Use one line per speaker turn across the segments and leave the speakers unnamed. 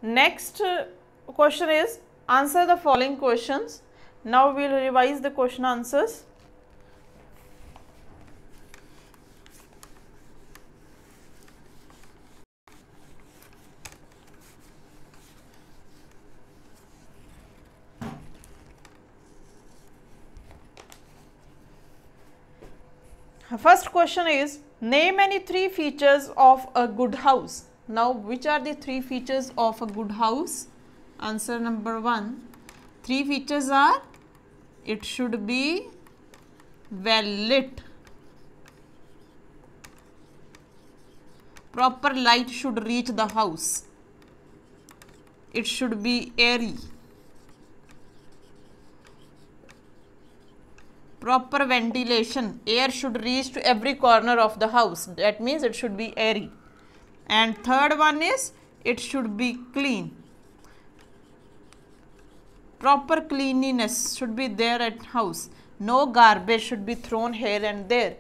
Next question is answer the following questions. Now we will revise the question answers. First question is name any three features of a good house. Now which are the three features of a good house? Answer number 1. Three features are it should be well lit, proper light should reach the house, it should be airy, proper ventilation, air should reach to every corner of the house, that means it should be airy. And third one is it should be clean, proper cleanliness should be there at house, no garbage should be thrown here and there,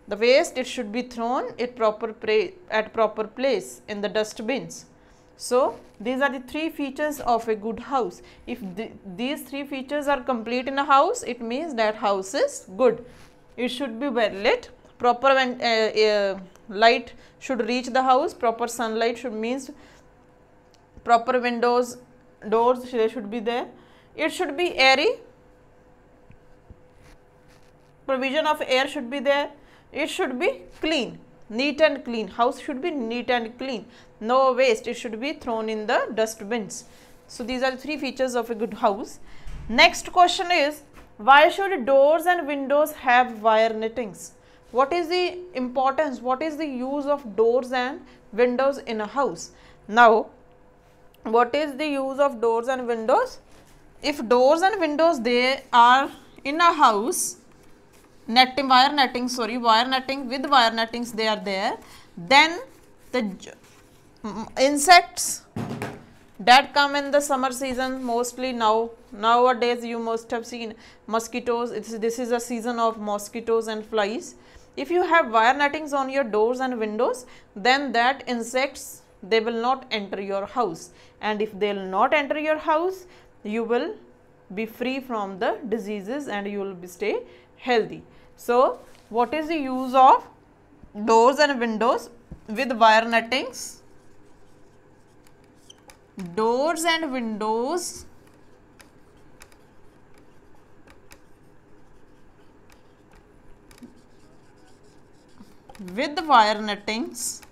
the waste it should be thrown at proper place in the dustbins. So these are the three features of a good house. If these three features are complete in a house, it means that house is good. It should be well lit, proper light should reach the house, proper sunlight should means proper windows, doors they should be there, it should be airy, provision of air should be there, it should be clean, neat and clean, house should be neat and clean, no waste, it should be thrown in the dustbins. So these are the three features of a good house. Next question is why should doors and windows have wire nettings? What is the importance, what is the use of doors and windows in a house? Now what is the use of doors and windows? If doors and windows they are in a house, wire netting with wire nettings they are there, then the insects that come in the summer season, mostly nowadays you must have seen mosquitoes, this is a season of mosquitoes and flies. If you have wire nettings on your doors and windows, then that insects they will not enter your house, and if they will not enter your house, you will be free from the diseases and you will stay healthy. So what is the use of doors and windows with wire nettings? Doors and windows with wire nettings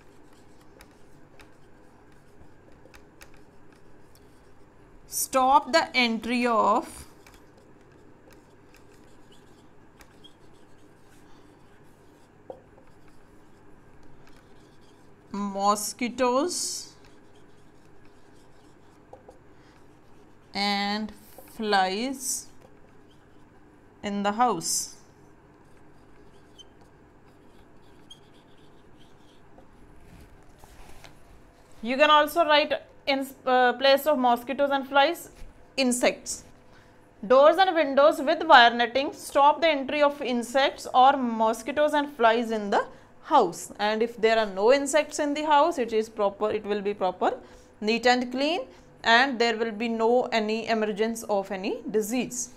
stop the entry of mosquitoes and flies in the house. You can also write in place of mosquitoes and flies, insects. Doors and windows with wire netting stop the entry of insects or mosquitoes and flies in the house, and if there are no insects in the house, it will be proper, neat and clean, and there will be no any emergence of any disease.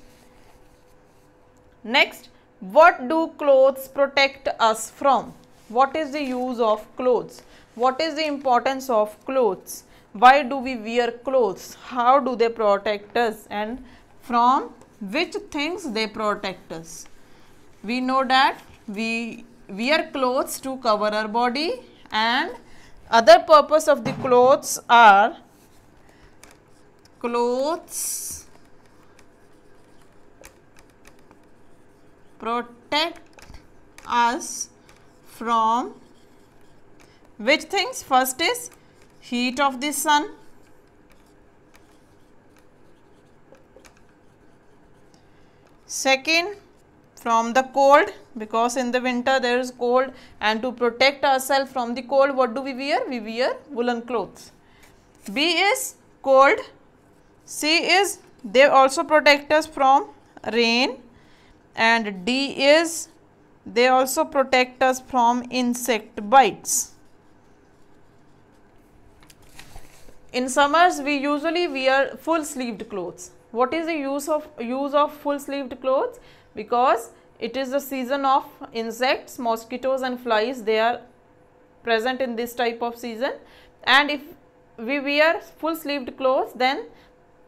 Next, what do clothes protect us from? What is the use of clothes? What is the importance of clothes? Why do we wear clothes? How do they protect us, and from which things they protect us? We know that we wear clothes to cover our body, and other purpose of the clothes are clothes protect us from which things? First is heat of the sun, second from the cold, because in the winter there is cold, and to protect ourselves from the cold, what do we wear? We wear woolen clothes. B is cold, C is they also protect us from rain, and D is they also protect us from insect bites. in summers we usually wear full sleeved clothes. What is the use of full sleeved clothes? Because it is the season of insects, mosquitoes and flies, they are present in this type of season, and if we wear full sleeved clothes, then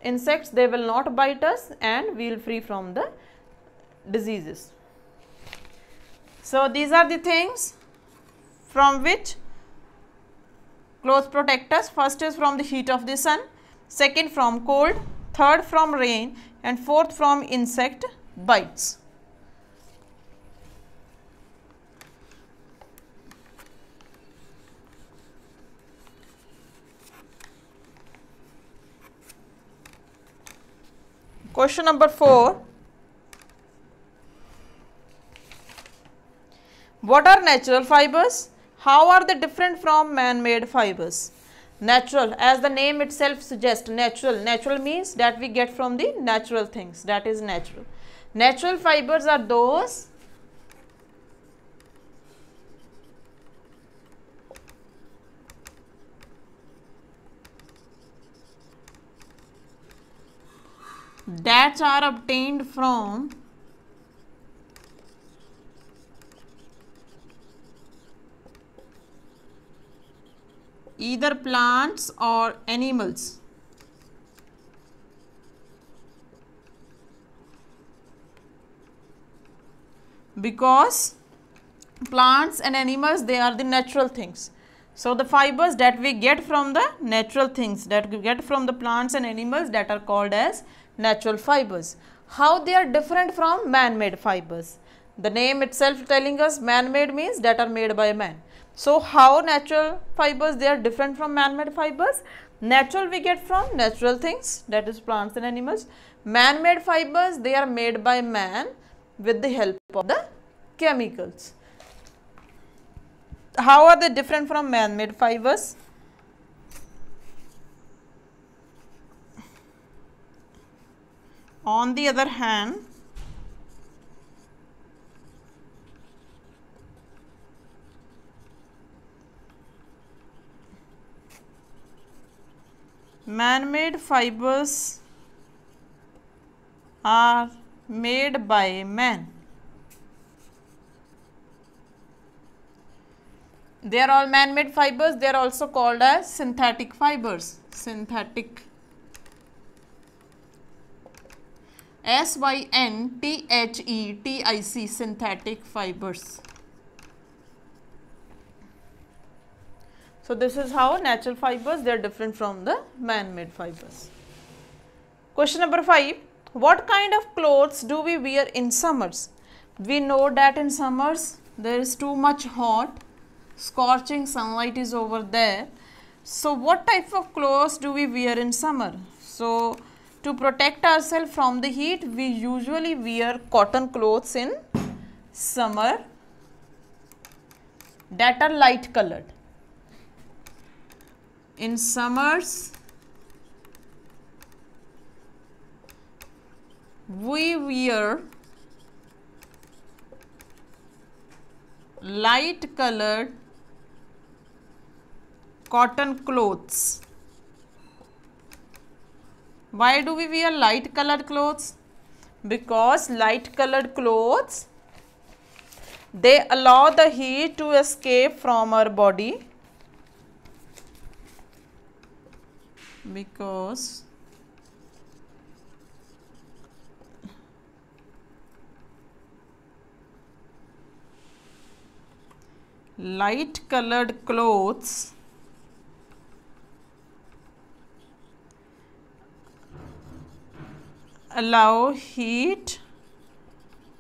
insects, they will not bite us and we will free from the diseases. So these are the things from which clothes protect us. First is from the heat of the sun, second from cold, third from rain, and fourth from insect bites. Question number 4. What are natural fibers? How are they different from man-made fibers? Natural, as the name itself suggests, natural. Natural means that we get from the natural things, that is natural. Natural fibers are those that are obtained from either plants or animals. Because plants and animals, they are the natural things. So the fibers that we get from the natural things, that we get from the plants and animals, that are called as natural fibers. How they are different from man-made fibers? The name itself telling us man-made means that are made by man. So how natural fibers, they are different from man-made fibers? Natural we get from natural things, that is plants and animals. Man-made fibers, they are made by man with the help of the chemicals. How are they different from man-made fibers? On the other hand, man-made fibers are made by man. They are all man-made fibers. They are also called as synthetic fibers. Synthetic. synthetic, synthetic fibers. So this is how natural fibers, they are different from the man-made fibers. Question number 5. What kind of clothes do we wear in summers? We know that in summers there is too much hot, scorching sunlight is over there. So what type of clothes do we wear in summer? So to protect ourselves from the heat, we usually wear cotton clothes in summer that are light colored. In summers, we wear light colored cotton clothes. Why do we wear light colored clothes? Because light colored clothes, they allow the heat to escape from our body. Because light colored clothes allow heat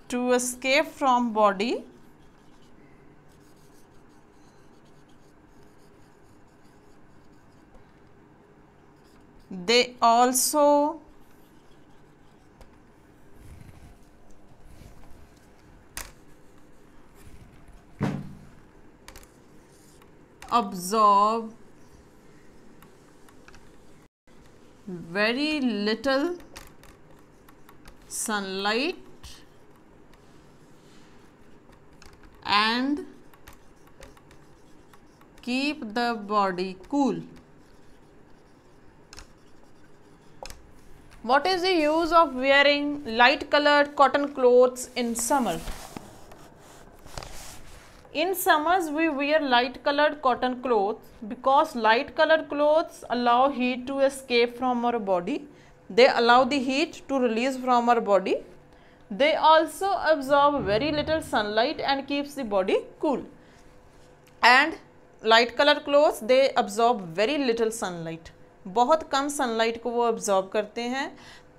to escape from body. They also absorb very little sunlight and keep the body cool. What is the use of wearing light colored cotton clothes in summer? In summers we wear light colored cotton clothes because light colored clothes allow heat to escape from our body. They allow the heat to release from our body. They also absorb very little sunlight and keeps the body cool. And light color clothes, they absorb very little sunlight. बहुत कम sunlight को वो absorb करते हैं.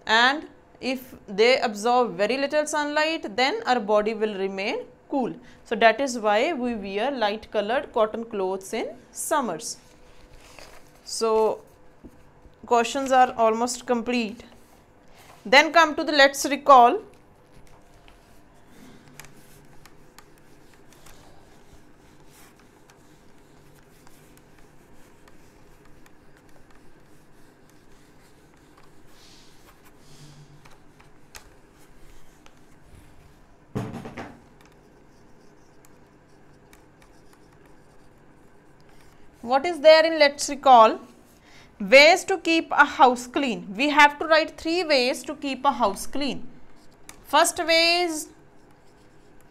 And if they absorb very little sunlight, then our body will remain cool. So that is why we wear light colored cotton clothes in summers. So questions are almost complete. Then come to the let's recall. What is there in let's recall? Ways to keep a house clean. We have to write 3 ways to keep a house clean. First way is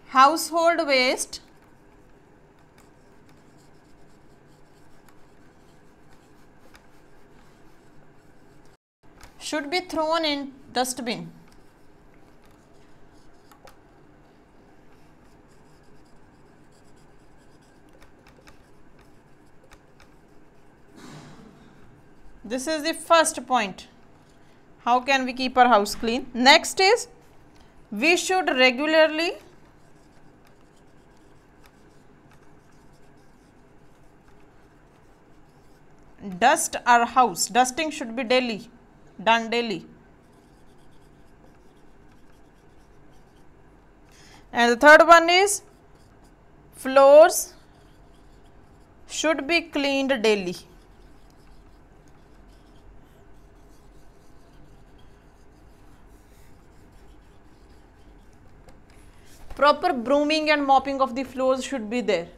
household waste. Should be thrown in dustbin. This is the first point. How can we keep our house clean? Next is we should regularly dust our house. Dusting should be daily, done daily. And the third one is floors should be cleaned daily. Proper brooming and mopping of the floors should be there.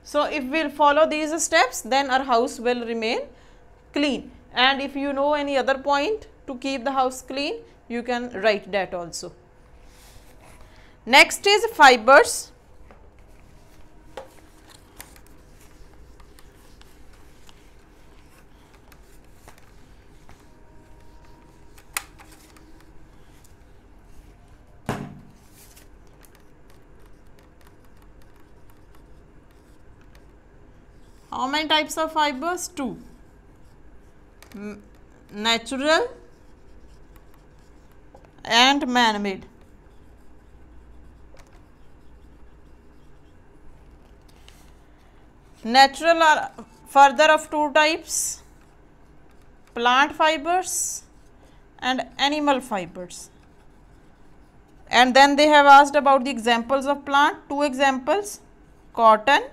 So if we will follow these steps, then our house will remain clean. And if you know any other point to keep the house clean, you can write that also. Next is fibers. How many types of fibers? 2. Natural and man-made. Natural are further of 2 types, plant fibers and animal fibers. And then they have asked about the examples of plant. 2 examples, cotton.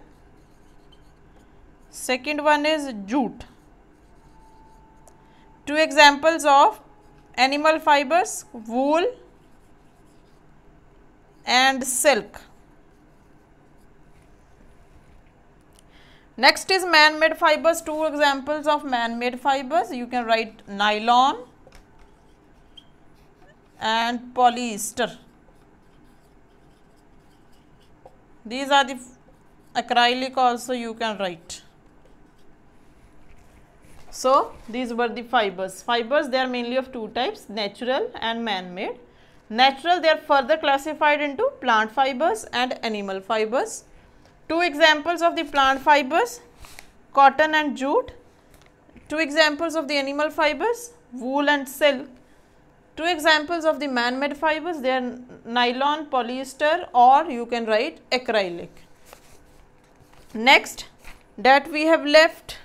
Second one is jute. 2 examples of animal fibers, wool and silk. Next is man-made fibers. 2 examples of man-made fibers. You can write nylon and polyester. These are the acrylic also you can write. So these were the fibers. Fibers, they are mainly of 2 types, natural and man-made. Natural, they are further classified into plant fibers and animal fibers. 2 examples of the plant fibers, cotton and jute. 2 examples of the animal fibers, wool and silk. 2 examples of the man-made fibers, they are nylon, polyester, or you can write acrylic. Next, that we have left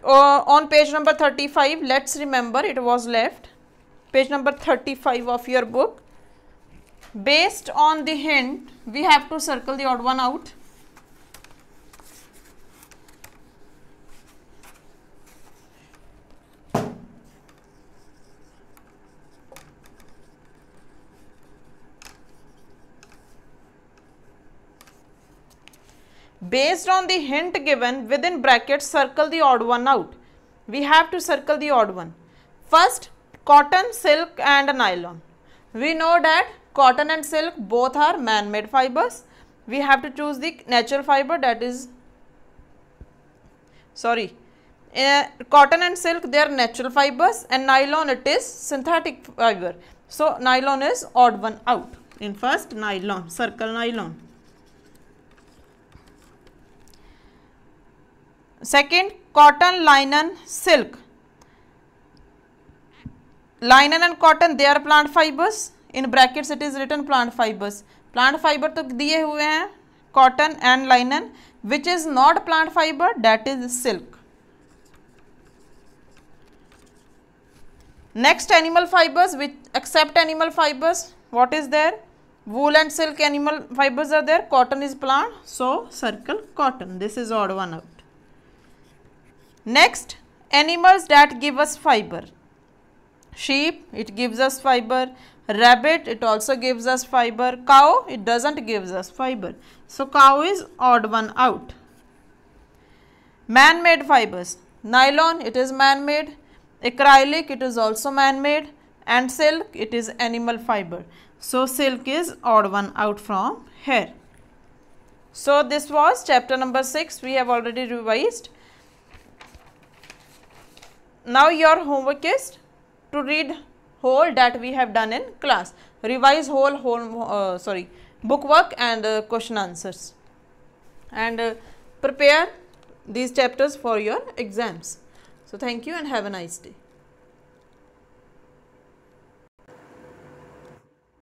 on page number 35, let's remember it was left, page number 35 of your book. Based on the hint, we have to circle the odd one out. Based on the hint given, within brackets circle the odd one out. We have to circle the odd one. First, cotton, silk and nylon. We know that cotton and silk both are man-made fibers. We have to choose the natural fiber, that is, cotton and silk they are natural fibers, and nylon it is synthetic fiber. So nylon is odd one out. In first, nylon, circle nylon. Second, cotton, linen, silk. Linen and cotton they are plant fibers. In brackets it is written plant fibers. Plant fiber तो दिए हुए हैं cotton and linen. Which is not plant fiber, that is silk. Next, animal fibers, which accept animal fibers. What is there? Wool and silk animal fibers are there. Cotton is plant, so circle cotton. This is odd one out. Next, animals that give us fiber. Sheep, it gives us fiber. Rabbit, it also gives us fiber. Cow, it doesn't give us fiber. So cow is odd one out. Man-made fibers. Nylon, it is man-made. Acrylic, it is also man-made. And silk, it is animal fiber. So silk is odd one out from here. So this was chapter number 6. We have already revised. Now your homework is to read whole that we have done in class. Revise bookwork and question answers, and prepare these chapters for your exams. So thank you and have a nice day.